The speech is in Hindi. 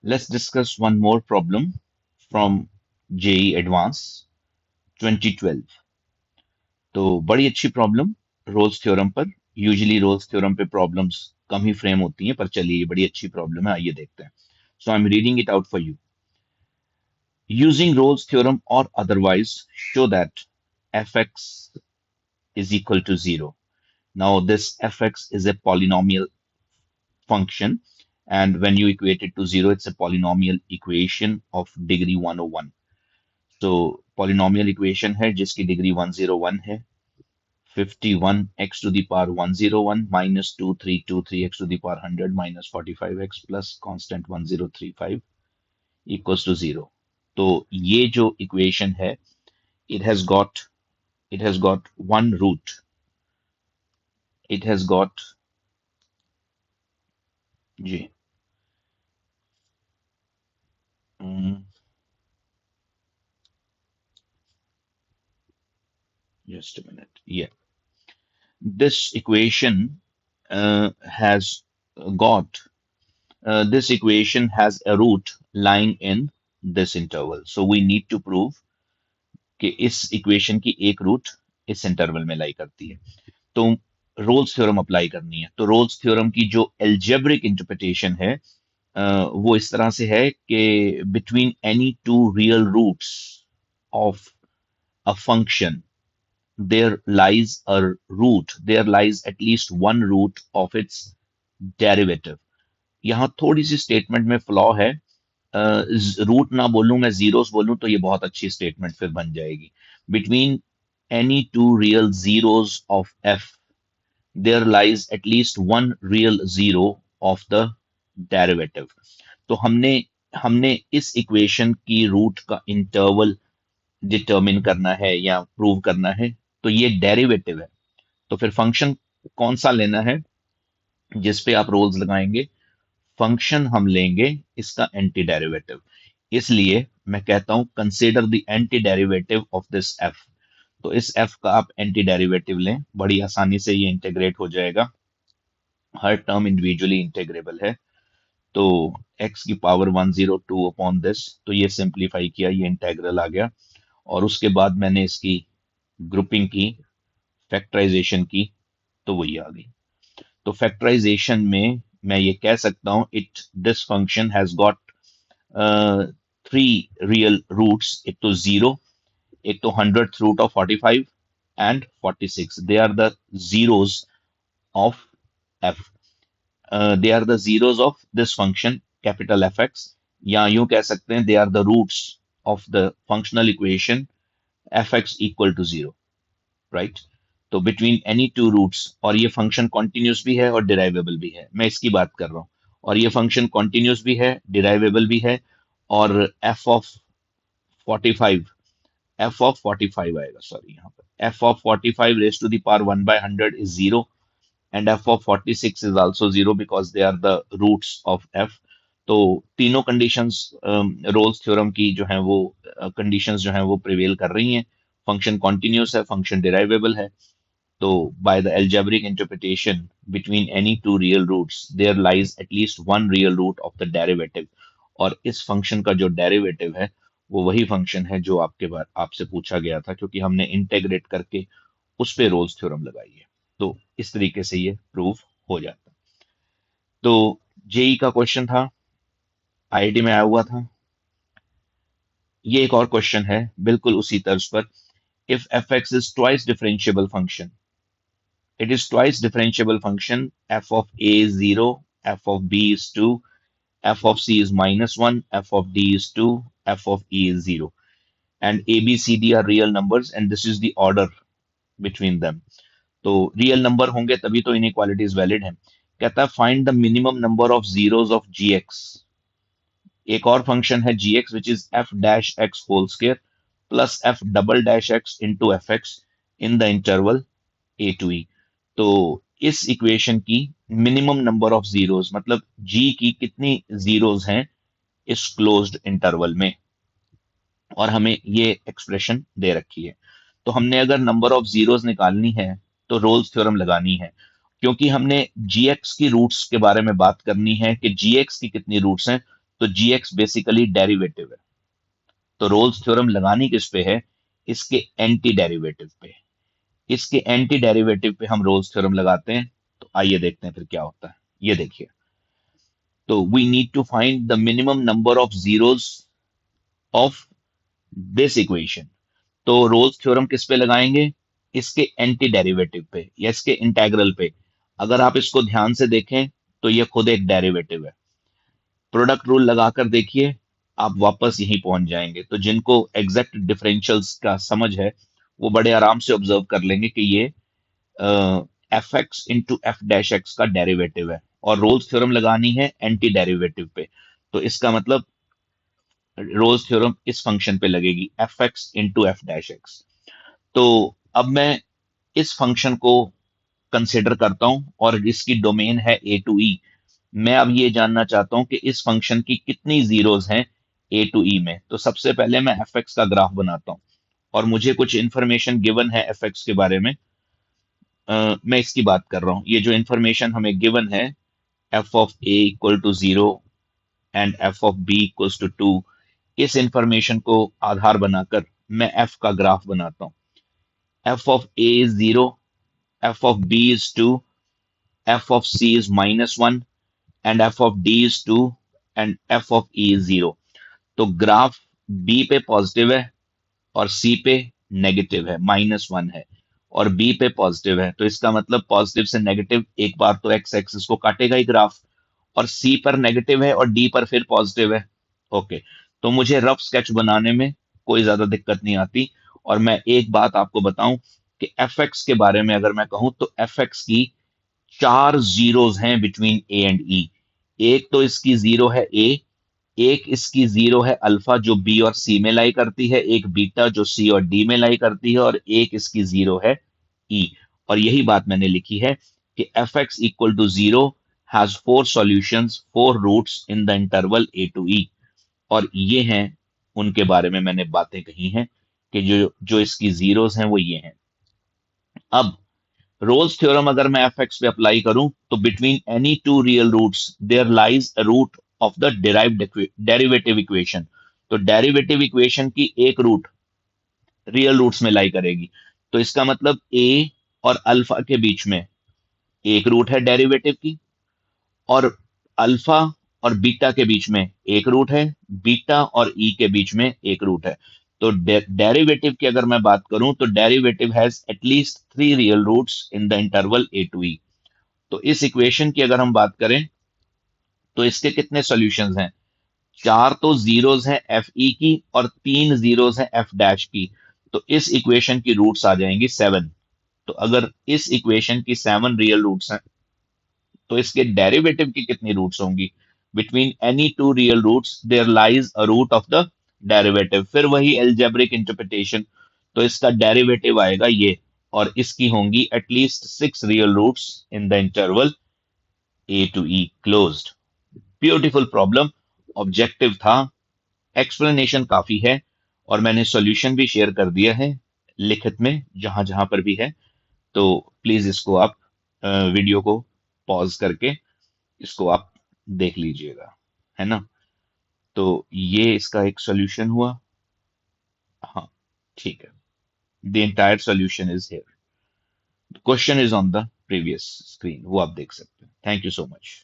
Let's discuss one more problem from JEE Advance 2012। तो बड़ी अच्छी प्रॉब्लम रोल्स थ्योरम पर। यूजुअली रोल्स थ्योरम पे प्रॉब्लम्स कम ही फ्रेम होती हैं, पर चलिए ये बड़ी अच्छी प्रॉब्लम है, आइए देखते हैं। So I am reading it out for you. Using Rolle's theorem or otherwise, show that fx is equal to 0. Now, this fx is a polynomial function, and when you equate it to 0, it's a polynomial equation of degree 101. So, polynomial equation है जिसकी degree 101 है। 51x to the power 101 minus 2323x to the power 100 minus 45x plus constant 1035 equals to 0। तो ये जो इक्वेशन है, it has got it has got one root. It has got ji mm, just a minute. Yeah, this equation has got this equation has a root lying in this interval. So we need to prove कि इस इक्वेशन की एक रूट इस इंटरवल में लाई करती है। तो रोल्स थ्योरम अप्लाई करनी है। तो रोल्स थ्योरम की जो एल्जेब्रिक इंटरप्रिटेशन है, वो इस तरह से है कि between any two real roots of a function there lies at least one root of its derivative। यहां थोड़ी सी स्टेटमेंट में फ्लॉ है। रूट ना बोलूं, मैं जीरोस बोलूं तो ये बहुत अच्छी स्टेटमेंट फिर बन जाएगी। Between any two real zeros of F there lies at least one real zero of the derivative। तो हमने हमने इस इक्वेशन की रूट का इंटरवल डिटर्मिन करना है या प्रूव करना है। तो ये डेरिवेटिव है। तो फिर फंक्शन कौन सा लेना है जिस पे आप रोल्स लगाएंगे? फंक्शन हम लेंगे इसका एंटी डेरिवेटिव। इसलिए मैं कहता हूं consider the anti derivative of this F. तो इस एफ का आप एंटी डेरिवेटिव लें, बड़ी आसानी से ये इंटीग्रेट हो जाएगा। हर टर्म इंडिविजुअली इंटीग्रेबल है। तो x की पावर 102 अपॉन दिस, तो ये सिंप्लीफाई किया, ये इंटेग्रल आ गया। और उसके बाद मैंने इसकी ग्रुपिंग की, फैक्टराइजेशन की, तो वही आ गई। तो फैक्टराइजेशन में मैं ये कह सकता हूं it this function has got three real roots. एक तो जीरो, एक तो 100th root of 45 and 46। They are the zeros of f। They are the zeros of this function capital fx, या यूं कह सकते हैं they are the roots of the functional equation fx equal to 0, right. तो बिटवीन एनी टू रूट्स, और ये फंक्शन कॉन्टिन्यूस भी है और डिराइवेबल भी है, मैं इसकी बात कर रहा हूं। और ये फंक्शन कॉन्टिन्यूस भी है, डिराइवेबल भी है। और एफ ऑफ 45 आएगा, सॉरी, यहाँ पर F of 45 raise to the power 1/100 is 0, and F of 46 is also 0 because they are the roots of F. तो तीनों कंडीशंस रोल्स थ्योरम की जो है वो कंडीशंस जो है वो प्रिवेल कर रही हैं। फंक्शन कॉन्टिन्यूस है, फंक्शन डिराइवेबल है। तो by the algebraic interpretation, between any two real roots, there lies at least one real root of the derivative। और इस फंक्शन का जो डेरिवेटिव है वो वही फंक्शन है जो आपके बार आपसे पूछा गया था, क्योंकि हमने इंटेग्रेट करके उस पे रोल्स थ्योरम लगाई है। तो इस तरीके से ये प्रूव हो जाता है। तो जेई का क्वेश्चन था, आईआईटी में आया हुआ था। ये एक और क्वेश्चन है बिल्कुल उसी तर्ज पर। If F x is twice differentiable function, it is twice differentiable function, f of a is 0, f of b is 2, f of c is -1, f of d is 2, f of e is 0, and a, b, c, d are real numbers and this is the order between them। तो रियल नंबर होंगे तभी तो इनइक्वालिटीज वैलिड है। कहता है find the minimum number of zeros of gx। एक और फंक्शन है gx which is f dash x whole square plus f double dash x into F X in the interval a to e। तो इस इक्वेशन की मिनिमम नंबर ऑफ जीरोस, मतलब g की कितनी जीरोस हैं इस क्लोज्ड इंटरवल में, और हमें ये एक्सप्रेशन दे रखी है। तो हमने अगर नंबर ऑफ जीरोस निकालनी है तो रोल्स थ्योरम लगानी है, क्योंकि हमने gx की रूट्स के बारे में बात करनी है कि gx की कितनी रूट्स हैं। तो gx बेसिकली डेरिवेटिव है। तो रोल्स थ्योरम लगानी किस पे है? इसके एंटी डेरिवेटिव पे। इसके एंटी डेरिवेटिव पे हम रोल्स थ्योरम लगाते हैं। तो आइए देखते हैं फिर क्या होता है। ये देखिए, तो we need to find the minimum number of zeros of this equation. तो रोल्स थ्योरम किस पे लगाएंगे? इसके एंटी डेरिवेटिव पे या इसके इंटेग्रल पे। अगर आप इसको ध्यान से देखें तो ये खुद एक डेरिवेटिव है। प्रोडक्ट रूल लगाकर देखिए, आप वापस यहीं पहुंच जाएंगे। तो जिनको एग्जैक्ट डिफरेंशियल्स का समझ है वो बड़े आराम से ऑब्जर्व कर लेंगे कि ये F x into F dash x का डेरिवेटिव है, और रोल्स थ्योरम लगानी है एंटी डेरिवेटिव पे। तो इसका मतलब रोल्स थ्योरम इस फंक्शन पे लगेगी, F x into F dash x. तो अब मैं इस फंक्शन को कंसिडर करता हूं और इसकी डोमेन है ए टू ई। मैं अब ये जानना चाहता हूं कि इस फंक्शन की कितनी जीरोस हैं ए टू ई में। तो सबसे पहले मैं एफ एक्स का ग्राफ बनाता हूं, और मुझे कुछ इंफॉर्मेशन गिवन है एफ एक्स के बारे में। मैं इसकी बात कर रहा हूं। ये जो इंफॉर्मेशन हमें गिवन है, F of A equal to 0 and F of B equals to 2, इस इंफॉर्मेशन को आधार बनाकर मैं एफ का ग्राफ बनाता हूं। F of A is 0, F of B is 2, F of C is -1 and F of D is 2 and F of E is 0। तो ग्राफ बी पे पॉजिटिव है और सी पे नेगेटिव है, -1 है, और बी पे पॉजिटिव है। तो इसका मतलब पॉजिटिव से नेगेटिव एक बार तो एक्स एक्सिस को काटेगा ही ग्राफ, और सी पर नेगेटिव है और डी पर फिर पॉजिटिव है। ओके, तो मुझे रफ स्केच बनाने में कोई ज्यादा दिक्कत नहीं आती। और मैं एक बात आपको बताऊं कि एफ एक्स के बारे में अगर मैं कहूं तो एफ एक्स की 4 जीरोस हैं बिटवीन ए एंड ई। एक तो इसकी जीरो है ए, एक इसकी जीरो है अल्फा जो बी और सी में लाई करती है, एक बीटा जो सी और डी में लाई करती है, और एक इसकी जीरो है ई। और यही बात मैंने लिखी है कि F X equal to 0 has 4 solutions, 4 roots in the interval A to E. और ये हैं, उनके बारे में मैंने बातें कही हैं कि जो जो इसकी जीरोस हैं वो ये हैं। अब रोल्स थ्योरम अगर मैं एफ एक्स पे अप्लाई करूं तो between any two real roots there lies a root of the derived derivative equation. तो डेरिवेटिव इक्वेशन की एक रूट रियल रूट्स में लाई करेगी। तो इसका मतलब ए और अल्फा के बीच में एक रूट है डेरिवेटिव की, और अल्फा और बीटा के बीच में एक रूट है, बीटा और ई के बीच में एक रूट है। तो डेरिवेटिव की अगर मैं बात करूं तो derivative has at least 3 real roots in the interval A to E. तो इस इक्वेशन की अगर हम बात करें तो इसके कितने सॉल्यूशंस हैं? 4 तो जीरोस हैं एफ ई की और 3 जीरोस हैं एफ डैश की। तो इस इक्वेशन की रूट्स आ जाएंगी 7। तो अगर इस इक्वेशन की 7 रियल रूट्स हैं तो इसके डेरिवेटिव की कितनी रूट्स होंगी? Between any two real roots there lies a root of the derivative. फिर वही एल्जेब्रिक इंटरप्रिटेशन। तो इसका डेरिवेटिव आएगा ये, और इसकी होंगी at least 6 real roots in the interval A to E closed. Beautiful problem, objective था, एक्सप्लेनेशन काफी है, और मैंने सॉल्यूशन भी शेयर कर दिया है लिखित में जहां जहां पर भी है। तो प्लीज इसको आप वीडियो को पॉज करके इसको आप देख लीजिएगा, है ना? तो ये इसका एक सॉल्यूशन हुआ। हाँ, ठीक है। The entire solution is here. Question is on the previous screen, वो आप देख सकते हैं। Thank you so much.